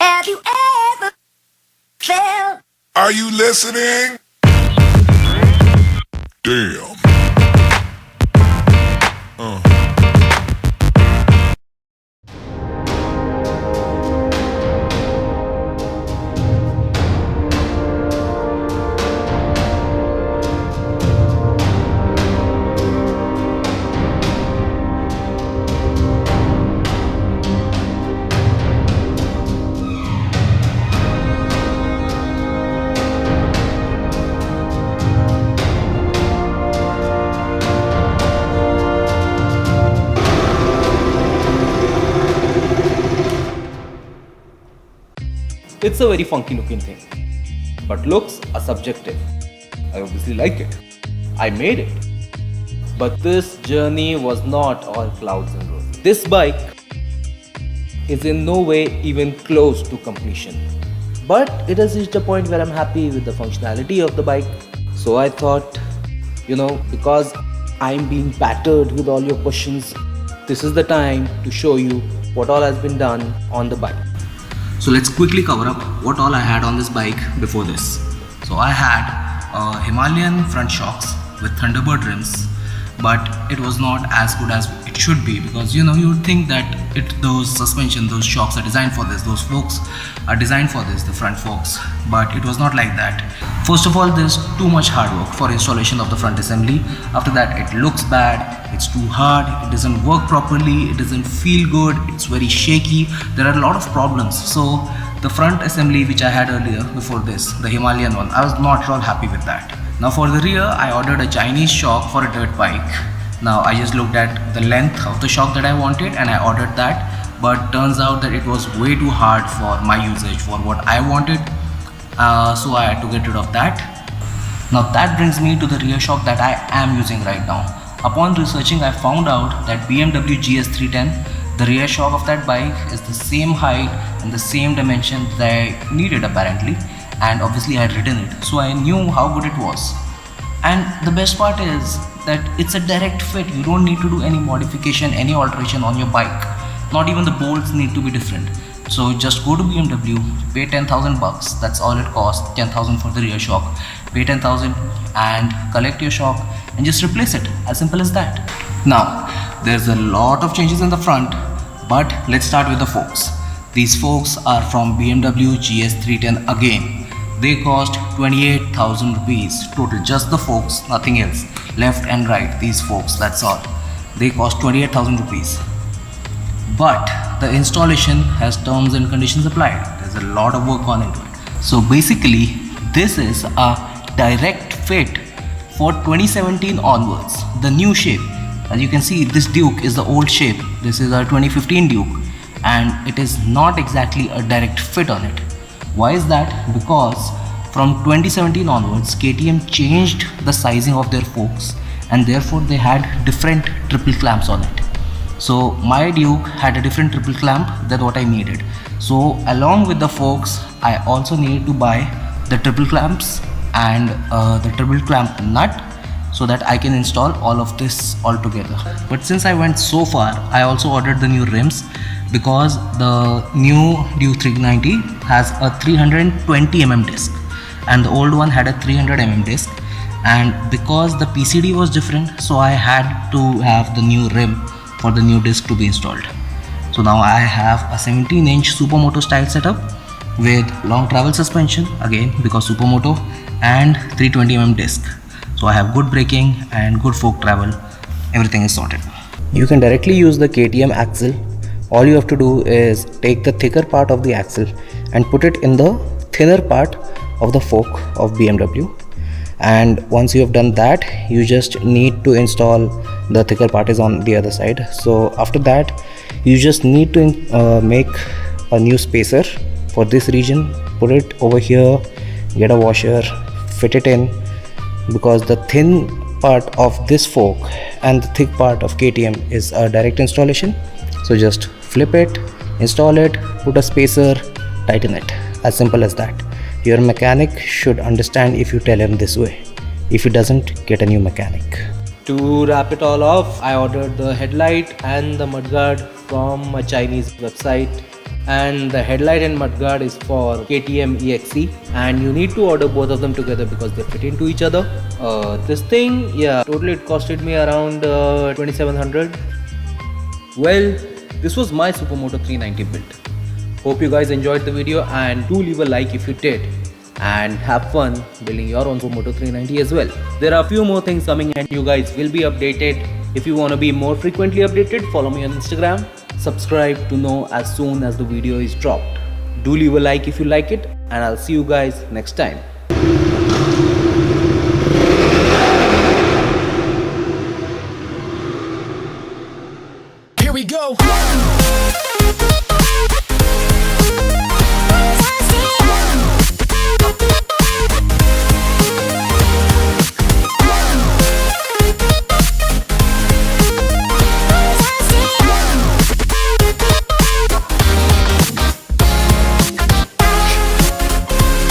Have you ever felt? Are you listening? Damn. It's a very funky looking thing. But looks are subjective. I obviously like it. I made it. But this journey was not all clouds and roses. This bike is in no way even close to completion. But it has reached a point where I'm happy with the functionality of the bike. So I thought, because I'm being battered with all your questions, this is the time to show you what all has been done on the bike. So let's quickly cover up what all I had on this bike before this. So I had Himalayan front shocks with Thunderbird rims, but it was not as good as it should be, because you would think that those shocks are designed for this, those forks are designed for this, the front forks, but it was not like that. First of all, there's too much hard work for installation of the front assembly. After that, it looks bad, it's too hard, it doesn't work properly, it doesn't feel good, it's very shaky, there are a lot of problems. So the front assembly which I had earlier before this, the Himalayan one, I was not at all happy with that. Now for the rear, I ordered a Chinese shock for a dirt bike. Now I just looked at the length of the shock that I wanted and I ordered that, but turns out that it was way too hard for my usage, for what I wanted, so I had to get rid of that. Now that brings me to the rear shock that I am using right now. Upon researching, I found out that BMW GS310, the rear shock of that bike is the same height and the same dimension that I needed apparently, and obviously I had ridden it, so I knew how good it was. And the best part is that it's a direct fit. You don't need to do any modification, any alteration on your bike. Not even the bolts need to be different. So just go to BMW, pay 10,000 bucks, that's all it costs, 10,000 for the rear shock, pay 10,000 and collect your shock and just replace it, as simple as that. Now, there's a lot of changes in the front, but let's start with the forks. These forks are from BMW GS310 again. They cost 28,000 rupees total, just the forks, nothing else. Left and right, these forks, that's all. They cost 28,000 rupees. But the installation has terms and conditions applied. There's a lot of work gone into it. So basically, this is a direct fit for 2017 onwards, the new shape. As you can see, this Duke is the old shape. This is our 2015 Duke, and it is not exactly a direct fit on it. Why is that? Because from 2017 onwards, KTM changed the sizing of their forks, and therefore they had different triple clamps on it. So my Duke had a different triple clamp than what I needed. So along with the forks, I also needed to buy the triple clamps and the triple clamp nut, so that I can install all of this all together. But since I went so far, I also ordered the new rims, because the new Duke 390 has a 320mm disc and the old one had a 300mm disc, and because the PCD was different, so I had to have the new rim for the new disc to be installed. So now I have a 17-inch Supermoto style setup with long travel suspension, again because Supermoto, and 320mm disc. So I have good braking and good fork travel, everything is sorted. You can directly use the KTM axle. All you have to do is take the thicker part of the axle and put it in the thinner part of the fork of BMW, and once you have done that, you just need to install the thicker part is on the other side. So after that, you just need to make a new spacer for this region, put it over here, get a washer, fit it in, because the thin part of this fork and the thick part of KTM is a direct installation. So just flip it, install it, put a spacer, tighten it, as simple as that. Your mechanic should understand if you tell him this way. If he doesn't, get a new mechanic. To wrap it all off, I ordered the headlight and the mudguard from a Chinese website, and the headlight and mudguard is for KTM EXE, and you need to order both of them together because they fit into each other. This thing, yeah, totally it costed me around 2700. Well, this was my Supermoto 390 build. Hope you guys enjoyed the video, and do leave a like if you did, and have fun building your own Supermoto 390 as well. There are a few more things coming and you guys will be updated. If you want to be more frequently updated, follow me on Instagram. Subscribe to know as soon as the video is dropped. Do leave a like if you like it, and I'll see you guys next time. Here we go.